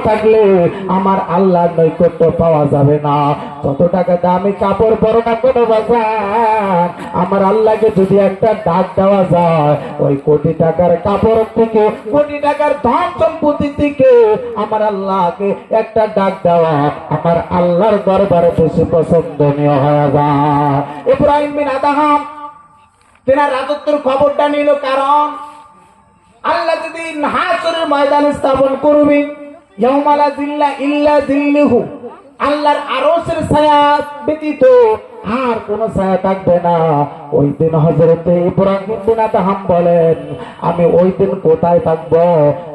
থাকলে আমার আল্লাহর নৈকট্য পাওয়া যাবে না। যত টাকা দামি কাপড় পরো না কোনো বাজার, আমার আল্লাহকে যদি একটা ডাক দেওয়া যায়, ওই কোটি টাকার কাপড় থেকে, কোটি টাকার ধন সম্পত্তি থেকে আমার আল্লাহকে একটা ডাক দেওয়া আমার আল্লাহর দরবারে বেশি পছন্দনীয় হয়ে যায়। ইব্রাহিম বিন আদহাম তেনার রাজত্বের খবরটা নিল, কারণ আল্লাহ যদি হাসরের ময়দান স্থাপন করবে, ইয়াউমা লা জিল্লা ইল্লা জিল্লুহু, আল্লাহর আরশের ছায়া ব্যতীত আর কোন ছায়া থাকবে না। ওই দিন হযরত ইব্রাহিম বিন আদহাম বলেন, আমি ওই দিন কোথায় থাকবো?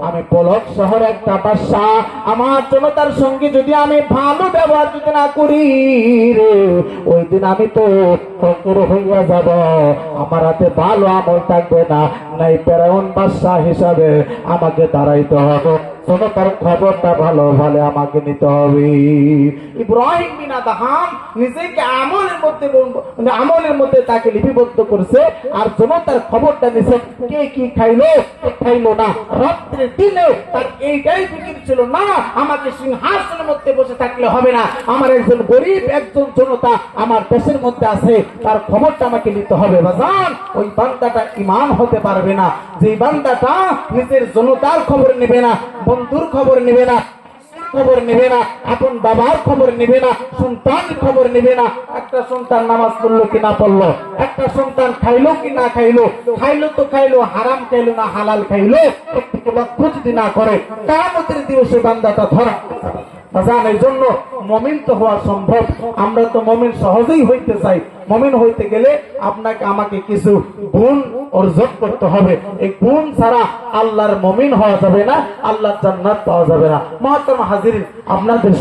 আমি পলক শহরে একটা বাদশা, আমার জনতার সঙ্গে যদি আমি ভালো ব্যবহার যদি না করি রে, ওই দিন আমি তো ফকির হইয়া যাব, আমার হাতে ভালো আমল থাকবে না, নাই ফেরাউন বাদশা হিসাবে আমাকে দাঁড়াইতে হবে। জনতার খবরটা ভালো ভালো আমাকে নিতে হবে। ইব্রাহিম বিন আদহাম নিজেকে আমলের মধ্যে তাকে লিপিবদ্ধ করছে, আর জনতার খবরটা নিছে কে কি খাইলো খাইলো না। রাত্রে দিনে তার এইটাই ফিকির ছিল, না আমাকে সিংহাসনের মধ্যে বসে থাকলে হবে না, আমার একজন গরিব একজন জনতা আমার দেশের মধ্যে আছে, তার খবরটা আমাকে নিতে হবে। বাজান, ওই বান্দাটা ঈমান হতে পারবে না যে বান্দাটা নিজের জনতার খবর নেবে না, বন্ধুর খবর নেবে না, খবর নেবে না, আপন বাবার খবর নেবে না, সন্তান খবর নেবে না। একটা সন্তান নামাজ পড়লো কি না পড়লো, একটা সন্তান খাইলো কি না খাইলো, খাইলো তো খাইলো, হারাম খাইলো না হালাল খাইলো, লক্ষ্য যদি না করে, কিয়ামতের দিবসে বান্দাটা ধরা বাজান। এই জন্য মুমিন তো হওয়া সম্ভব, আমরা তো মুমিন সহজেই হইতে চাই। মুমিন হইতে গেলে আপনাকে আমাকে কিছু গুণ অর্জন করতে হবে, এই গুণ ছাড়া আল্লাহর মুমিন হওয়া যাবে না, আল্লাহর জান্নাত পাওয়া যাবে না। মুহতারাম হাজিরিন, আপনাদের